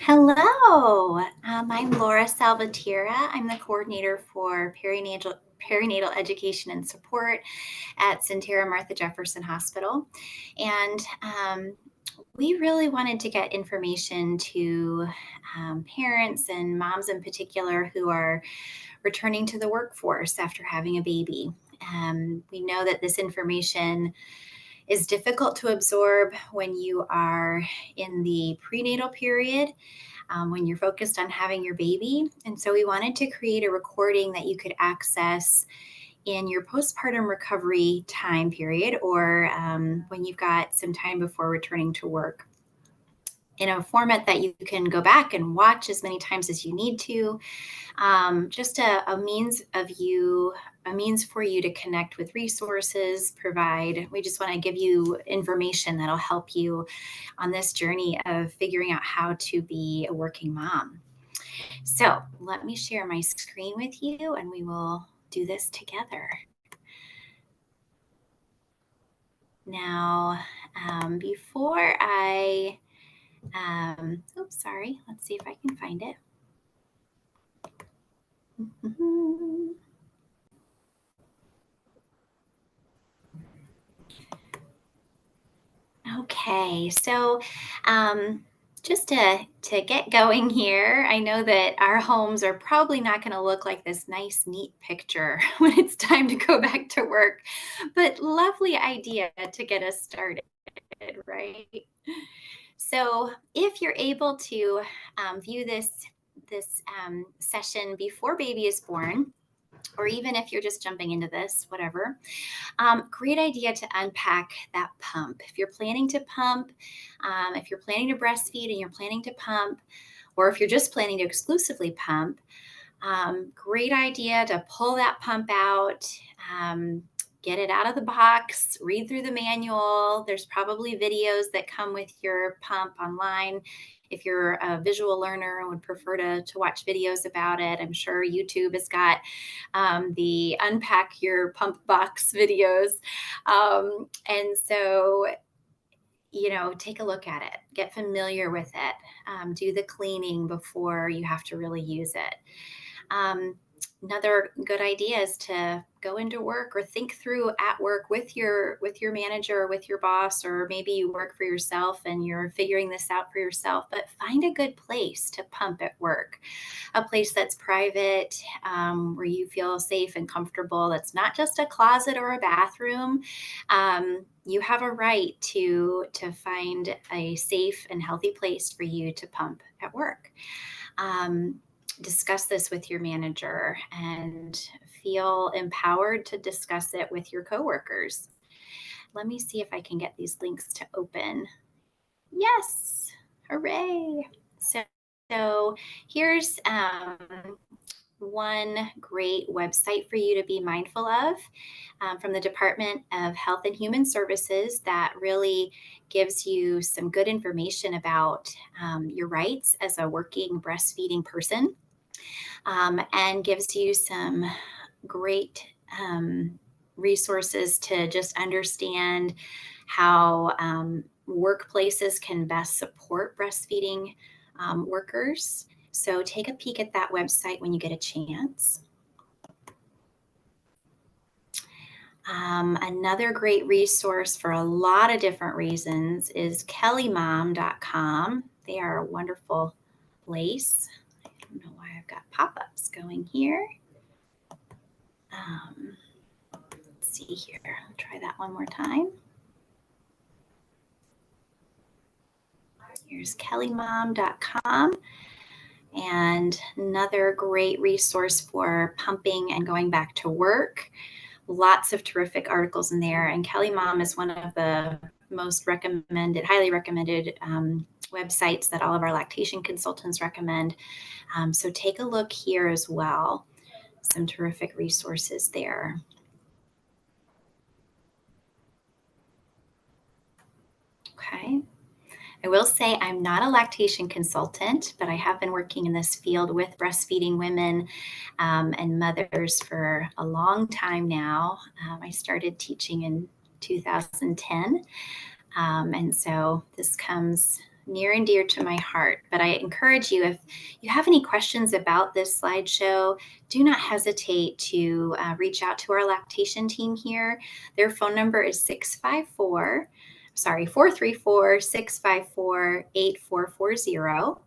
Hello, I'm Laura Salvatierra. I'm the coordinator for perinatal education and support at Sentara Martha Jefferson Hospital. And we really wanted to get information to parents and moms in particular who are returning to the workforce after having a baby. We know that this information is difficult to absorb when you are in the prenatal period, when you're focused on having your baby. And so we wanted to create a recording that you could access in your postpartum recovery time period, or when you've got some time before returning to work, in a format that you can go back and watch as many times as you need to. Just a means for you to connect with resources, we just want to give you information that'll help you on this journey of figuring out how to be a working mom. So let me share my screen with you and we will do this together. Now, before I, sorry, let's see if I can find it. Okay, so just to get going here, I know that our homes are probably not going to look like this nice, neat picture when it's time to go back to work, but lovely idea to get us started, right? So if you're able to view this session before baby is born, or even if you're just jumping into this, whatever, great idea to unpack that pump. If you're planning to pump, if you're planning to breastfeed and you're planning to pump, or if you're just planning to exclusively pump, great idea to pull that pump out, get it out of the box, read through the manual. There's probably videos that come with your pump online. If you're a visual learner and would prefer to watch videos about it, I'm sure YouTube has got the unpack your pump box videos. And so, take a look at it, get familiar with it, do the cleaning before you have to really use it. Another good idea is to go into work or think through at work with your manager or with your boss, or maybe you work for yourself and you're figuring this out for yourself, but find a good place to pump at work, a place that's private, where you feel safe and comfortable. That's not just a closet or a bathroom. You have a right to find a safe and healthy place for you to pump at work. Discuss this with your manager and feel empowered to discuss it with your coworkers. Let me see if I can get these links to open. Yes, hooray. So here's one great website for you to be mindful of, from the Department of Health and Human Services, that really gives you some good information about your rights as a working breastfeeding person, and gives you some great resources to just understand how workplaces can best support breastfeeding workers. So take a peek at that website when you get a chance. Another great resource for a lot of different reasons is kellymom.com. They are a wonderful place. I don't know why I've got pop-ups going here. Let's see here. I'll try that one more time. Here's kellymom.com. And another great resource for pumping and going back to work. Lots of terrific articles in there. And Kelly Mom is one of the most highly recommended websites that all of our lactation consultants recommend. So take a look here as well. Some terrific resources there. Okay. I will say I'm not a lactation consultant, but I have been working in this field with breastfeeding women and mothers for a long time now. I started teaching in 2010. And so this comes near and dear to my heart. But I encourage you, if you have any questions about this slideshow, do not hesitate to reach out to our lactation team here. Their phone number is 434-654-8440.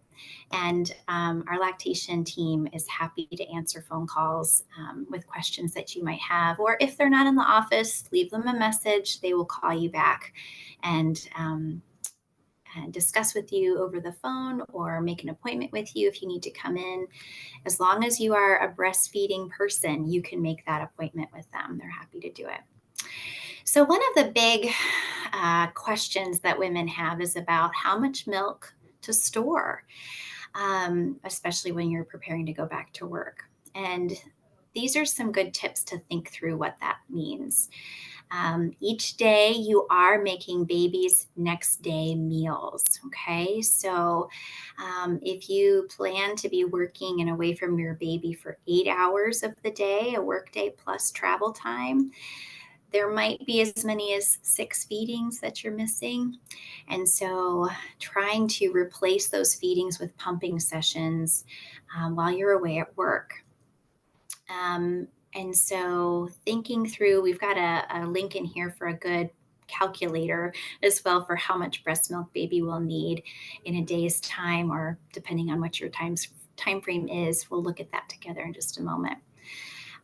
And our lactation team is happy to answer phone calls with questions that you might have. Or if they're not in the office, leave them a message. They will call you back and discuss with you over the phone or make an appointment with you if you need to come in. As long as you are a breastfeeding person, you can make that appointment with them. They're happy to do it. So, one of the big questions that women have is about how much milk to store, especially when you're preparing to go back to work. And these are some good tips to think through what that means. Each day you are making baby's next day meals. Okay. So if you plan to be working and away from your baby for 8 hours of the day, a work day plus travel time, there might be as many as 6 feedings that you're missing. And so trying to replace those feedings with pumping sessions while you're away at work. And so thinking through, we've got a link in here for a good calculator as well for how much breast milk baby will need in a day's time, or depending on what your time frame is. We'll look at that together in just a moment.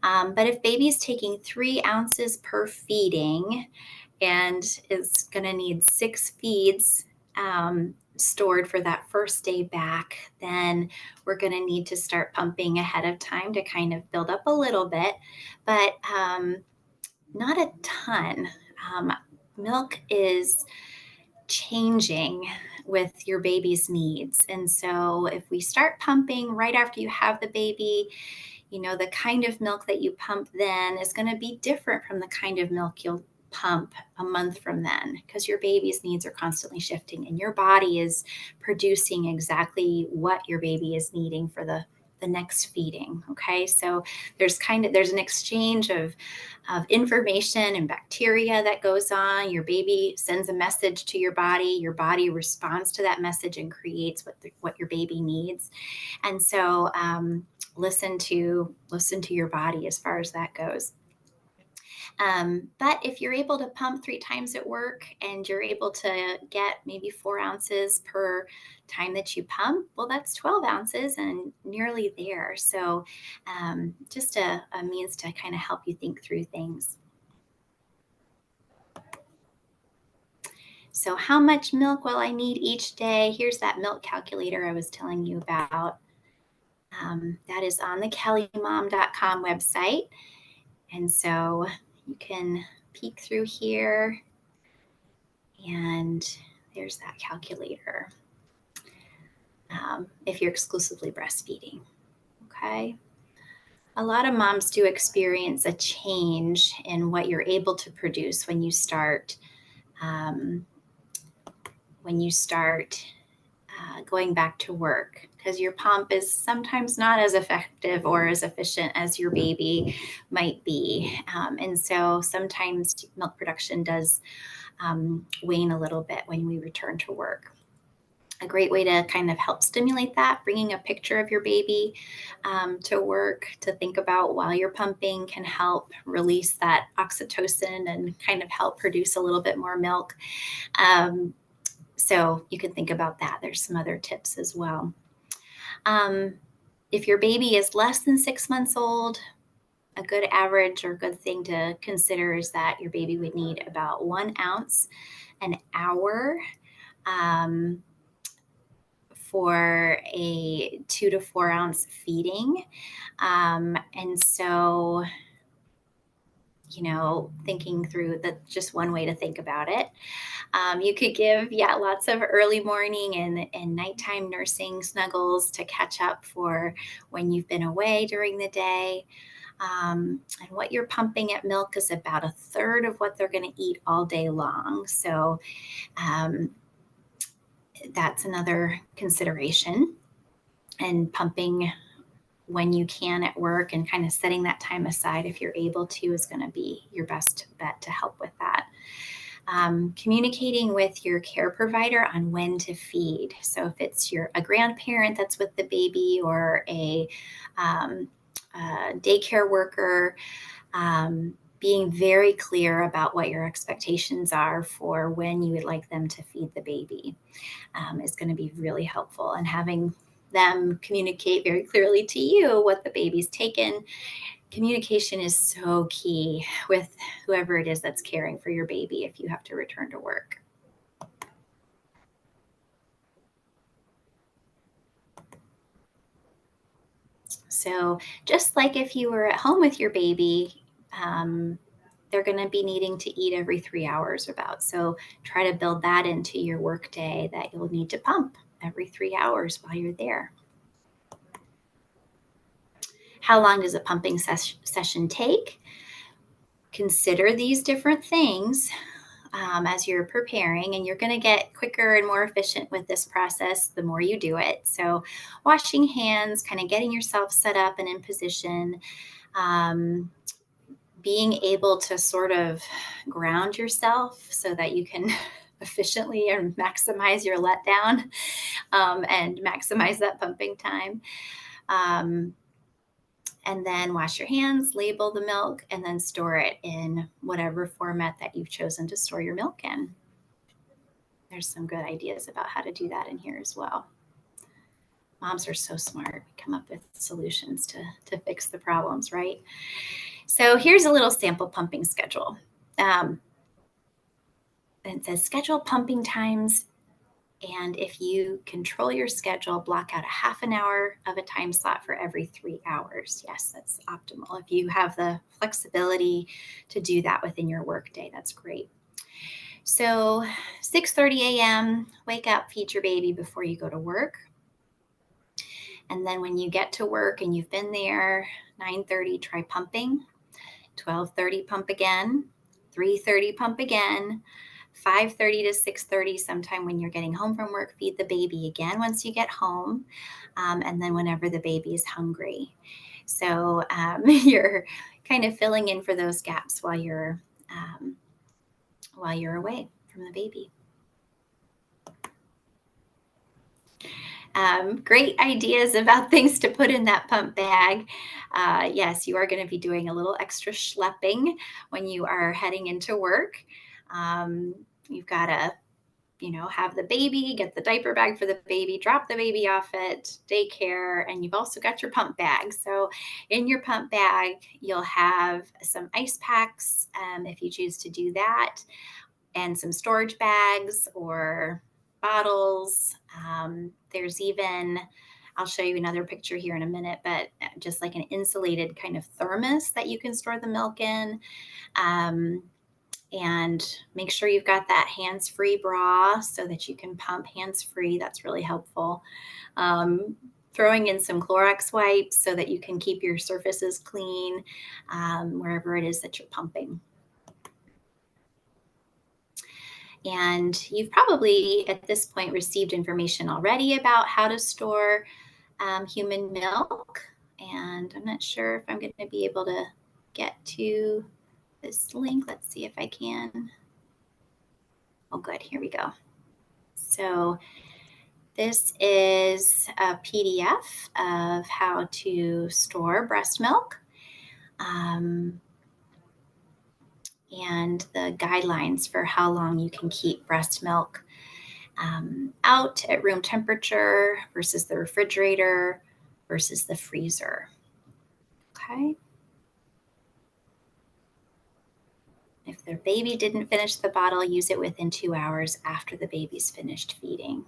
But if baby's taking 3 ounces per feeding and is going to need 6 feeds stored for that first day back, then we're going to need to start pumping ahead of time to kind of build up a little bit, but not a ton. Milk is changing with your baby's needs. And so if we start pumping right after you have the baby, the kind of milk that you pump then is going to be different from the kind of milk you'll pump a month from then, because your baby's needs are constantly shifting and your body is producing exactly what your baby is needing for the next feeding. Okay. So there's an exchange of information and bacteria that goes on. Your baby sends a message to your body responds to that message and creates what your baby needs. And so listen to your body as far as that goes. But if you're able to pump 3 times at work and you're able to get maybe 4 ounces per time that you pump, well, that's 12 ounces and nearly there. So just a means to kind of help you think through things. So how much milk will I need each day? Here's that milk calculator I was telling you about. That is on the kellymom.com website. And so you can peek through here and there's that calculator if you're exclusively breastfeeding. Okay. A lot of moms do experience a change in what you're able to produce when you start um, going back to work, because your pump is sometimes not as effective or as efficient as your baby might be. And so sometimes milk production does wane a little bit when we return to work. A great way to kind of help stimulate that, bringing a picture of your baby to work to think about while you're pumping, can help release that oxytocin and kind of help produce a little bit more milk. So you can think about that. There's some other tips as well. If your baby is less than 6 months old, a good average or good thing to consider is that your baby would need about 1 ounce an hour for a 2 to 4 ounce feeding. And so, thinking through that, just one way to think about it. You could give, lots of early morning and nighttime nursing snuggles to catch up for when you've been away during the day. And what you're pumping at milk is about 1/3 of what they're going to eat all day long. So that's another consideration. And pumping when you can at work and kind of setting that time aside if you're able to is going to be your best bet to help with that. Communicating with your care provider on when to feed. So if it's a grandparent that's with the baby, or um, a daycare worker, being very clear about what your expectations are for when you would like them to feed the baby is going to be really helpful. And having them communicate very clearly to you what the baby's taken. Communication is so key with whoever it is that's caring for your baby if you have to return to work. So, just like if you were at home with your baby, um, they're going to be needing to eat every 3 hours about. So, try to build that into your work day, that you'll need to pump every 3 hours while you're there. How long does a pumping session take? Consider these different things as you're preparing, and you're going to get quicker and more efficient with this process the more you do it. So, washing hands, kind of getting yourself set up and in position, um, being able to sort of ground yourself so that you can efficiently and maximize your letdown, and maximize that pumping time. Um, and then wash your hands, label the milk, and then store it in whatever format that you've chosen to store your milk in. There's some good ideas about how to do that in here as well. Moms are so smart. We come up with solutions to fix the problems, right? So here's a little sample pumping schedule. Um, it says schedule pumping times. And if you control your schedule, block out a half an hour of a time slot for every 3 hours. Yes, that's optimal. If you have the flexibility to do that within your workday, that's great. So 6:30 a.m., wake up, feed your baby before you go to work. And then when you get to work and you've been there, 9:30, try pumping. 12:30, pump again. 3:30, pump again. 5:30 to 6:30, sometime when you're getting home from work, feed the baby again once you get home. And then whenever the baby is hungry. So you're kind of filling in for those gaps um, while you're away from the baby. Great ideas about things to put in that pump bag. Yes, you are going to be doing a little extra schlepping when you are heading into work. You've got to, have the baby, get the diaper bag for the baby, drop the baby off at daycare, and you've also got your pump bag. So, in your pump bag, you'll have some ice packs if you choose to do that, and some storage bags or bottles. There's even, I'll show you another picture here in a minute, but just like an insulated kind of thermos that you can store the milk in. Um, and make sure you've got that hands-free bra so that you can pump hands-free. That's really helpful. Throwing in some Clorox wipes so that you can keep your surfaces clean wherever it is that you're pumping. And you've probably at this point received information already about how to store human milk. And I'm not sure if I'm going to be able to get to this link. Let's see if I can. Oh, good. Here we go. So this is a PDF of how to store breast milk. And the guidelines for how long you can keep breast milk out at room temperature versus the refrigerator versus the freezer. Okay. If the baby didn't finish the bottle, use it within 2 hours after the baby's finished feeding.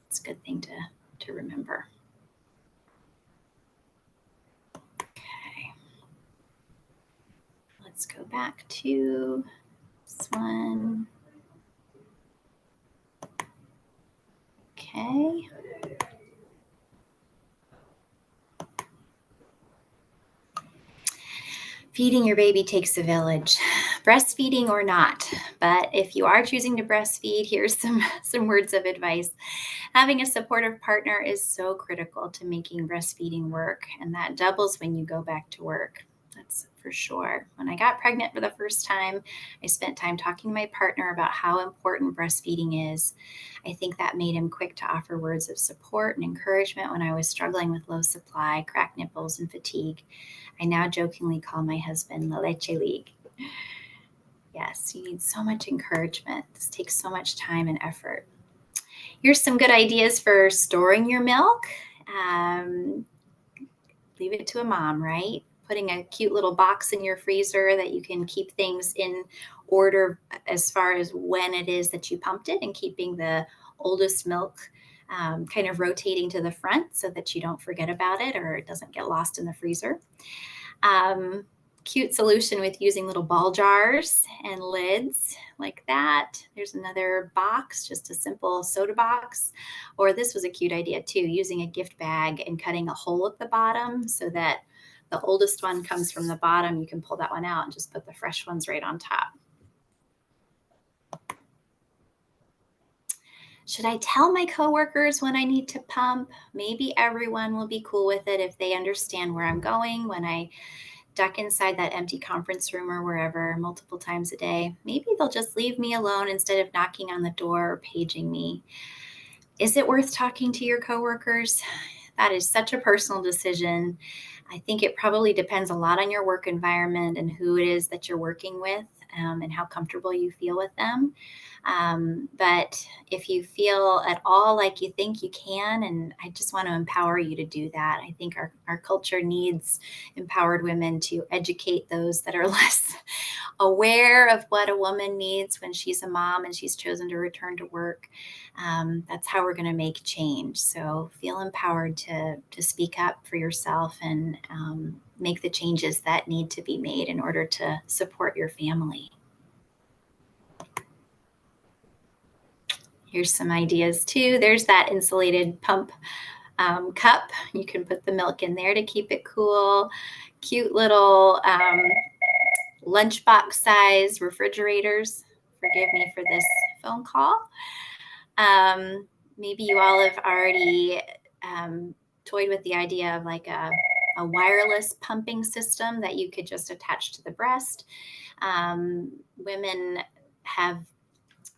It's a good thing to remember. Okay. Let's go back to this one. Okay. Feeding your baby takes a village, breastfeeding or not. But if you are choosing to breastfeed, here's some words of advice. Having a supportive partner is so critical to making breastfeeding work, and that doubles when you go back to work. That's for sure. When I got pregnant for the first time, I spent time talking to my partner about how important breastfeeding is. I think that made him quick to offer words of support and encouragement when I was struggling with low supply, cracked nipples, and fatigue. I now jokingly call my husband the Leche League. Yes, you need so much encouragement. This takes so much time and effort. Here's some good ideas for storing your milk. Um, Leave it to a mom, right? Putting a cute little box in your freezer that you can keep things in order as far as when it is that you pumped it, and keeping the oldest milk kind of rotating to the front so that you don't forget about it or it doesn't get lost in the freezer. Um, Cute solution with using little ball jars and lids like that. There's another box, just a simple soda box. Or this was a cute idea too, using a gift bag and cutting a hole at the bottom so that the oldest one comes from the bottom. You can pull that one out and just put the fresh ones right on top. Should I tell my coworkers when I need to pump? Maybe everyone will be cool with it if they understand where I'm going when I duck inside that empty conference room or wherever multiple times a day. Maybe they'll just leave me alone instead of knocking on the door or paging me. Is it worth talking to your coworkers? That is such a personal decision. I think it probably depends a lot on your work environment and who it is that you're working with, and how comfortable you feel with them. But if you feel at all like you think you can, and I just want to empower you to do that. I think our culture needs empowered women to educate those that are less aware of what a woman needs when she's a mom and she's chosen to return to work. That's how we're going to make change. So feel empowered to speak up for yourself and make the changes that need to be made in order to support your family. Here's some ideas too. There's that insulated pump cup. You can put the milk in there to keep it cool. Cute little lunchbox size refrigerators. Forgive me for this phone call. Maybe you all have already toyed with the idea of like a wireless pumping system that you could just attach to the breast. Women have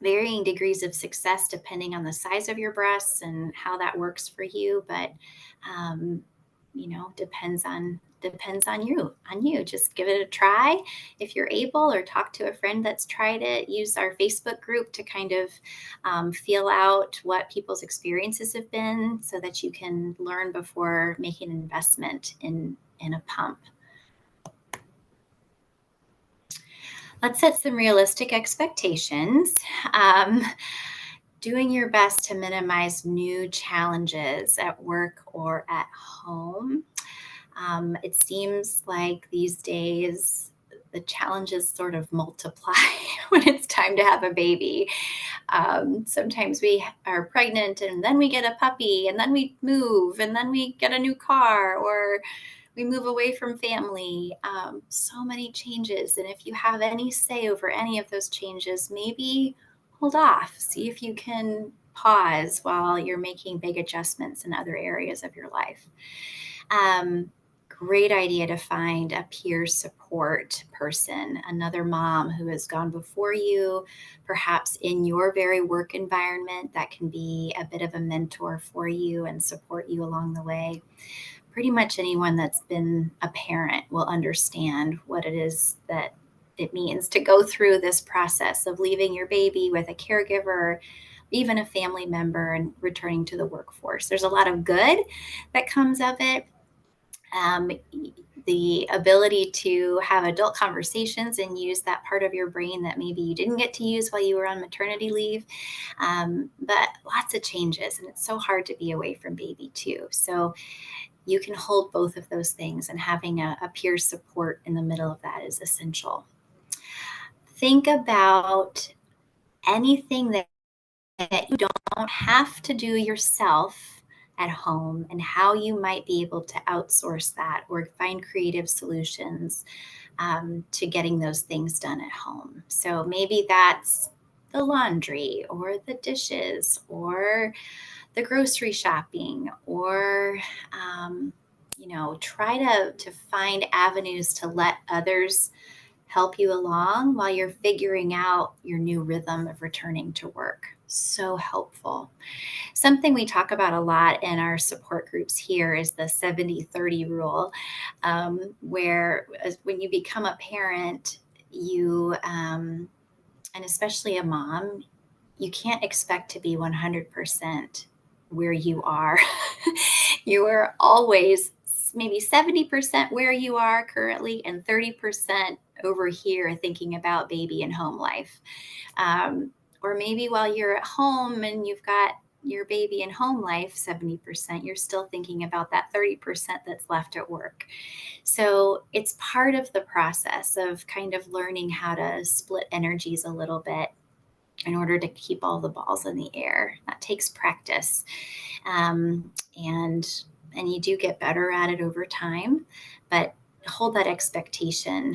varying degrees of success depending on the size of your breasts and how that works for you, but um, depends on you. Just give it a try if you're able, or talk to a friend that's tried it. Use our Facebook group to kind of feel out what people's experiences have been so that you can learn before making an investment in a pump. Let's set some realistic expectations. Um, Doing your best to minimize new challenges at work or at home. It seems like these days the challenges sort of multiply when it's time to have a baby. Sometimes we are pregnant and then we get a puppy and then we move and then we get a new car, or we move away from family. So many changes. And if you have any say over any of those changes, maybe hold off. See if you can pause while you're making big adjustments in other areas of your life. Great idea to find a peer support person, another mom who has gone before you, perhaps in your very work environment, that can be a bit of a mentor for you and support you along the way. Pretty much anyone that's been a parent will understand what it is that it means to go through this process of leaving your baby with a caregiver, even a family member, and returning to the workforce. There's a lot of good that comes of it. Um, the ability to have adult conversations and use that part of your brain that maybe you didn't get to use while you were on maternity leave. But lots of changes, and it's so hard to be away from baby too. So you can hold both of those things, and having a peer support in the middle of that is essential. Think about anything that you don't have to do yourself at home and how you might be able to outsource that or find creative solutions to getting those things done at home. So maybe that's the laundry or the dishes or the grocery shopping, or try to find avenues to let others help you along while you're figuring out your new rhythm of returning to work. So helpful. Something we talk about a lot in our support groups here is the 70-30 rule, where when you become a parent, and especially a mom, you can't expect to be 100% where you are. You are always maybe 70% where you are currently and 30% over here thinking about baby and home life. Um, or maybe while you're at home and you've got your baby and home life 70%, you're still thinking about that 30% that's left at work. So it's part of the process of kind of learning how to split energies a little bit in order to keep all the balls in the air. That takes practice. Um, and and you do get better at it over time, but hold that expectation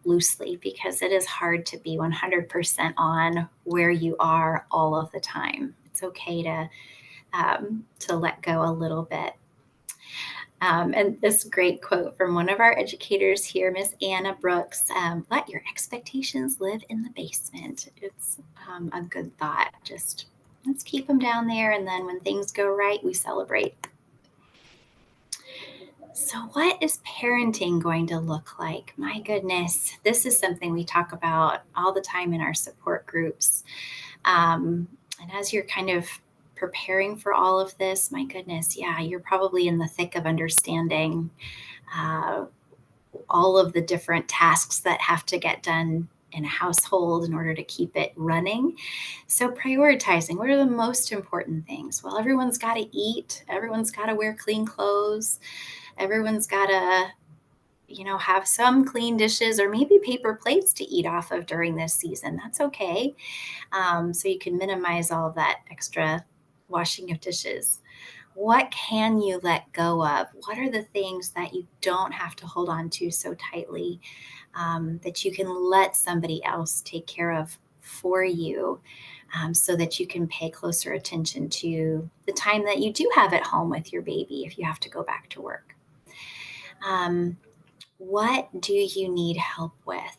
loosely, because it is hard to be 100% on where you are all of the time. It's okay to let go a little bit. And this great quote from one of our educators here, Miss Anna Brooks: let your expectations live in the basement. It's a good thought. Just let's keep them down there. And then when things go right, we celebrate. So, what is parenting going to look like? My goodness, this is something we talk about all the time in our support groups. And as you're kind of preparing for all of this, my goodness, yeah, you're probably in the thick of understanding uh, all of the different tasks that have to get done in a household in order to keep it running. So, prioritizing, what are the most important things? Well, everyone's got to eat, everyone's got to wear clean clothes, everyone's got to have some clean dishes or maybe paper plates to eat off of during this season. That's okay. So you can minimize all of that extra washing of dishes. What can you let go of? What are the things that you don't have to hold on to so tightly, that you can let somebody else take care of for you, so that you can pay closer attention to the time that you do have at home with your baby if you have to go back to work? Um, what do you need help with?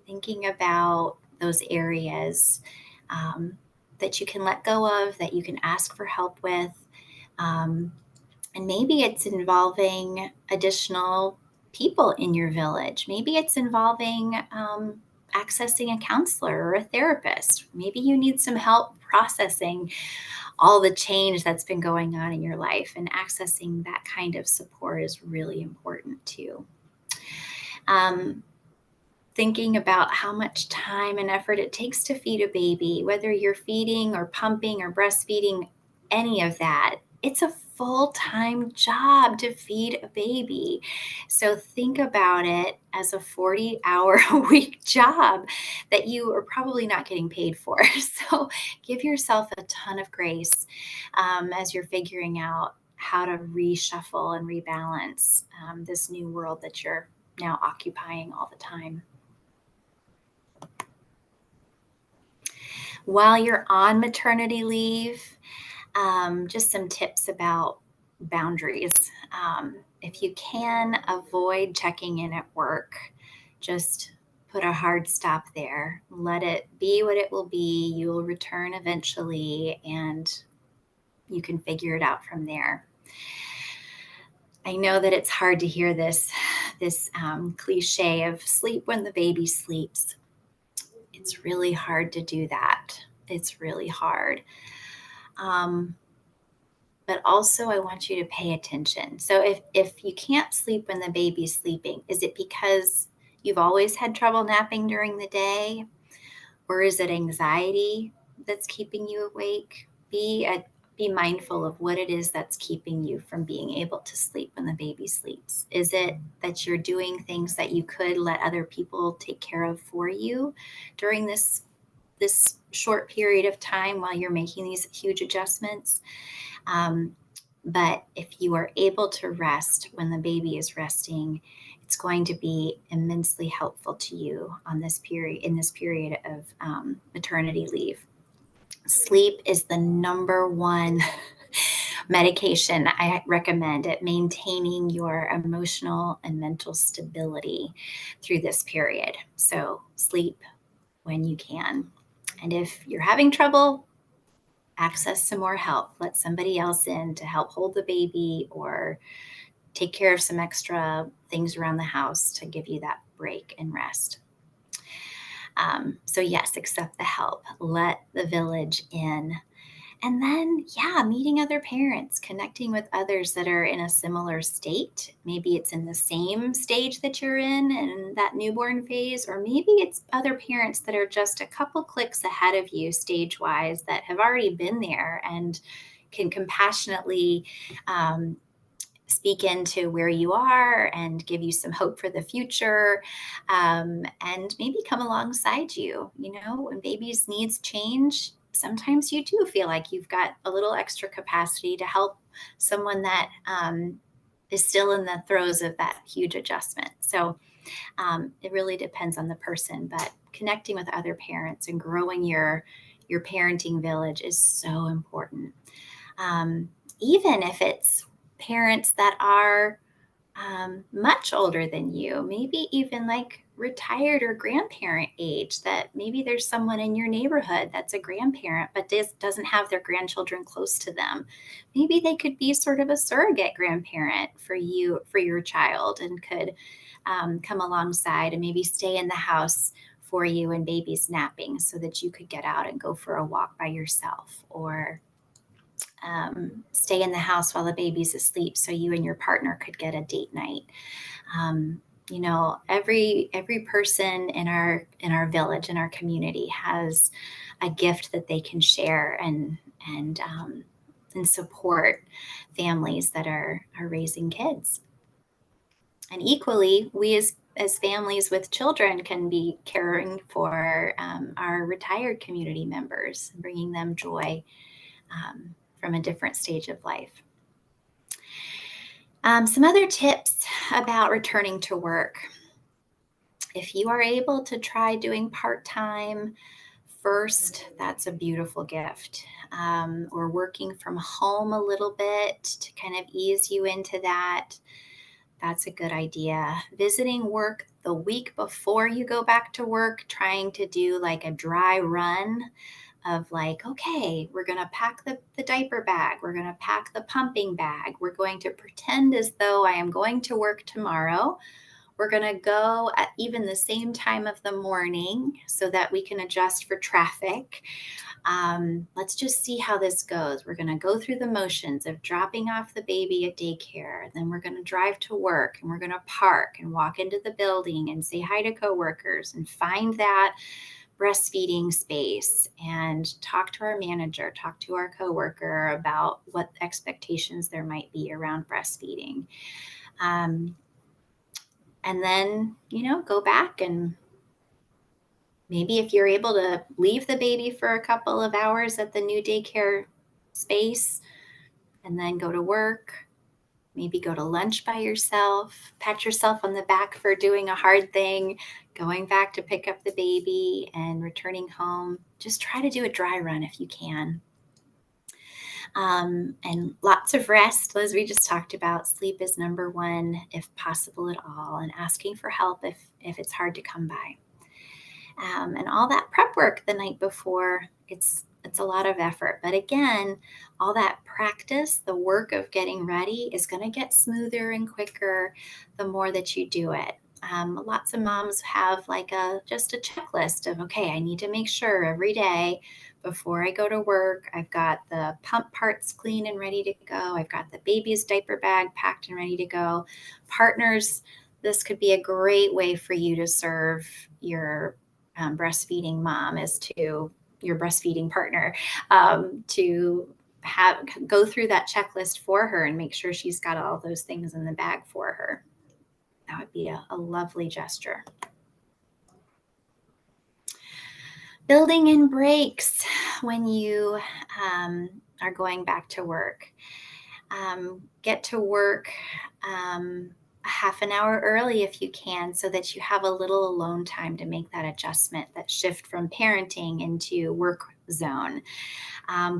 Thinking about those areas that you can let go of, that you can ask for help with. Um, and maybe it's involving additional people in your village. Maybe it's involving accessing a counselor or a therapist. Maybe you need some help processing all the change that's been going on in your life, and accessing that kind of support is really important too. Um, Thinking about how much time and effort it takes to feed a baby, whether you're feeding or pumping or breastfeeding, any of that. It's a full time job to feed a baby. So think about it as a 40-hour a week job that you are probably not getting paid for. So give yourself a ton of grace as you're figuring out how to reshuffle and rebalance this new world that you're now occupying all the time. While you're on maternity leave, just some tips about boundaries. If you can avoid checking in at work, just put a hard stop there. Let it be what it will be. You will return eventually, and you can figure it out from there. I know that it's hard to hear this cliche of sleep when the baby sleeps. It's really hard to do that. It's really hard. Um, but also, I want you to pay attention. So if you can't sleep when the baby's sleeping, is it because you've always had trouble napping during the day, or is it anxiety that's keeping you awake? Be mindful of what it is that's keeping you from being able to sleep when the baby sleeps. Is it that you're doing things that you could let other people take care of for you during this short period of time while you're making these huge adjustments? Um, but if you are able to rest when the baby is resting, it's going to be immensely helpful to you on this period in this period of maternity leave. Sleep is the number one medication I recommend at maintaining your emotional and mental stability through this period. So sleep when you can. And if you're having trouble, access some more help. Let somebody else in to help hold the baby or take care of some extra things around the house to give you that break and rest. So, yes, accept the help. Let the village in. And then, yeah, meeting other parents, connecting with others that are in a similar state. Maybe it's in the same stage that you're in that newborn phase, or maybe it's other parents that are just a couple clicks ahead of you, stage wise, that have already been there and can compassionately um, speak into where you are and give you some hope for the future, and maybe come alongside you. When babies' needs change, sometimes you do feel like you've got a little extra capacity to help someone that is still in the throes of that huge adjustment. So it really depends on the person, but connecting with other parents and growing your parenting village is so important. um, Even if it's parents that are much older than you, maybe even like retired or grandparent age, that maybe there's someone in your neighborhood that's a grandparent but doesn't have their grandchildren close to them. Maybe they could be sort of a surrogate grandparent for you, for your child, and could come alongside and maybe stay in the house for you when baby's napping so that you could get out and go for a walk by yourself, or stay in the house while the baby's asleep so you and your partner could get a date night. Every person in our village, in our community, has a gift that they can share and support families that are raising kids. And equally, we as families with children can be caring for our retired community members, bringing them joy from a different stage of life. Some other tips about returning to work. If you are able to try doing part time first, that's a beautiful gift. Or working from home a little bit to kind of ease you into that. That's a good idea. Visiting work the week before you go back to work, trying to do like a dry run of like, okay, we're going to pack the diaper bag. We're going to pack the pumping bag. We're going to pretend as though I am going to work tomorrow. We're going to go at even the same time of the morning so that we can adjust for traffic. Let's just see how this goes. We're going to go through the motions of dropping off the baby at daycare. Then we're going to drive to work, and we're going to park and walk into the building and say hi to coworkers and find that breastfeeding space and talk to our manager, talk to our coworker about what expectations there might be around breastfeeding. And then, go back, and maybe if you're able to leave the baby for a couple of hours at the new daycare space and then go to work, maybe go to lunch by yourself, pat yourself on the back for doing a hard thing, going back to pick up the baby and returning home. Just try to do a dry run if you can. And lots of rest, as we just talked about. Sleep is number one, if possible at all, and asking for help if it's hard to come by. And all that prep work the night before, it's a lot of effort. But again, all that practice, the work of getting ready, is going to get smoother and quicker the more that you do it. Lots of moms have like just a checklist of, okay, I need to make sure every day before I go to work, I've got the pump parts clean and ready to go. I've got the baby's diaper bag packed and ready to go. Partners, this could be a great way for you to serve your breastfeeding mom, is to your breastfeeding partner, to have go through that checklist for her and make sure she's got all those things in the bag for her. That would be a lovely gesture. Building in breaks when you are going back to work. Get to work a half an hour early if you can, so that you have a little alone time to make that adjustment, that shift from parenting into work zone.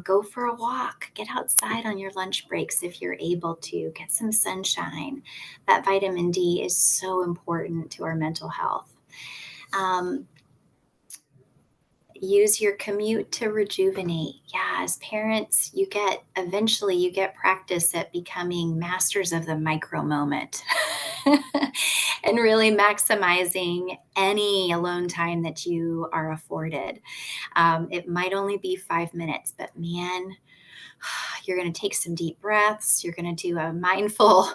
Go for a walk, get outside on your lunch breaks if you're able to, get some sunshine. That vitamin D is so important to our mental health. Um, Use your commute to rejuvenate. Yeah, as parents, eventually you get practice at becoming masters of the micro moment and really maximizing any alone time that you are afforded. It might only be 5 minutes, but man, you're going to take some deep breaths. You're going to do a mindful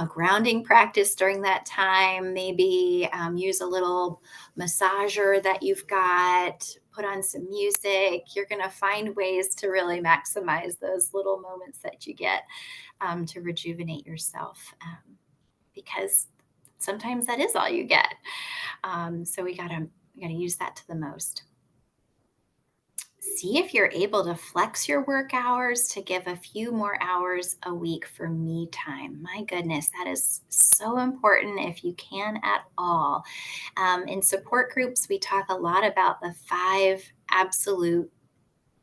grounding practice during that time. Maybe use a little massager that you've got, put on some music. You're going to find ways to really maximize those little moments that you get to rejuvenate yourself because sometimes that is all you get. So we gotta use that to the most. See if you're able to flex your work hours to give a few more hours a week for me time. My goodness, that is so important if you can at all. In support groups, we talk a lot about the five absolute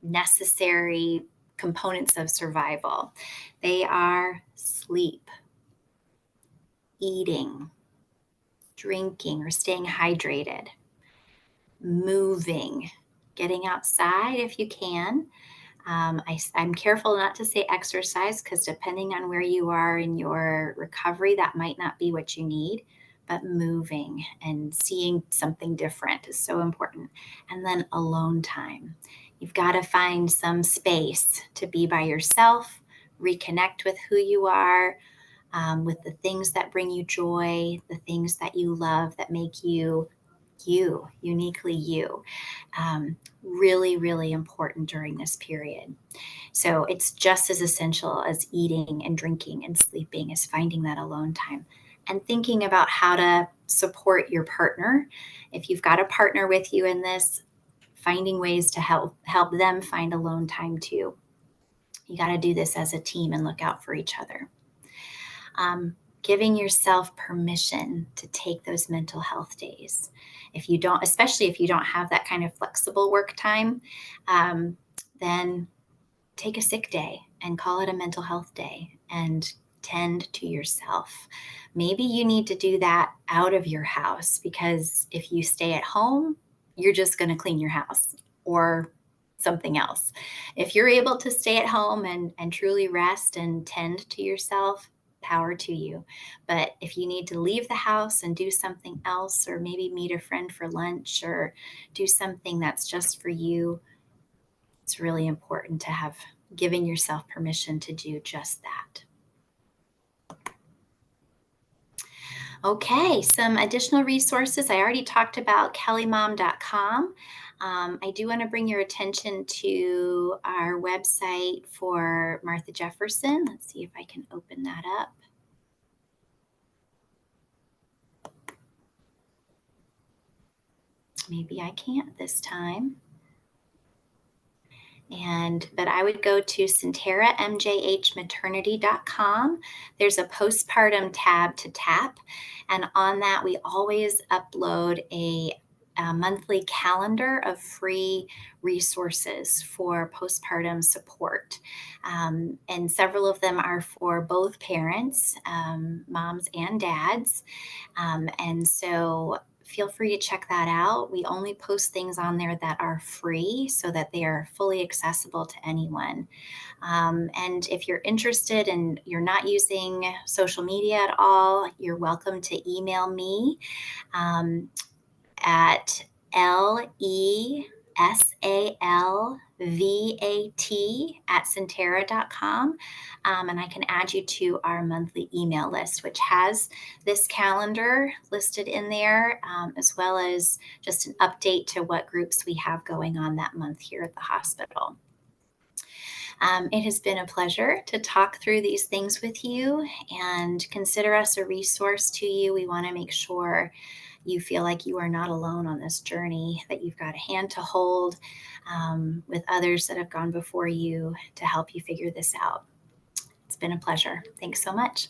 necessary components of survival. They are sleep, eating, drinking or staying hydrated, moving, getting outside if you can. I'm careful not to say exercise because depending on where you are in your recovery, that might not be what you need. But moving and seeing something different is so important. And then alone time. You've got to find some space to be by yourself, reconnect with who you are, with the things that bring you joy, the things that you love that make you you, uniquely you. Really, really important during this period. So it's just as essential as eating and drinking and sleeping as finding that alone time and thinking about how to support your partner. If you've got a partner with you in this, finding ways to help them find alone time too. You got to do this as a team and look out for each other. Giving yourself permission to take those mental health days. If you don't, especially if you don't have that kind of flexible work time, then take a sick day and call it a mental health day and tend to yourself. Maybe you need to do that out of your house because if you stay at home, you're just going to clean your house or something else. If you're able to stay at home and truly rest and tend to yourself, power to you. But if you need to leave the house and do something else, or maybe meet a friend for lunch or do something that's just for you, it's really important to have given yourself permission to do just that. Okay, some additional resources. I already talked about kellymom.com. I do want to bring your attention to our website for Martha Jefferson. Let's see if I can open that up. Maybe I can't this time. But I would go to senteramjhmaternity.com. There's a postpartum tab to tap. And on that, we always upload a monthly calendar of free resources for postpartum support. And several of them are for both parents, moms and dads. And so feel free to check that out. We only post things on there that are free so that they are fully accessible to anyone. And if you're interested and you're not using social media at all, you're welcome to email me at lesalvat@sentara.com. And I can add you to our monthly email list, which has this calendar listed in there, as well as just an update to what groups we have going on that month here at the hospital. It has been a pleasure to talk through these things with you and consider us a resource to you. We want to make sure you feel like you are not alone on this journey, that you've got a hand to hold with others that have gone before you to help you figure this out. It's been a pleasure. Thanks so much.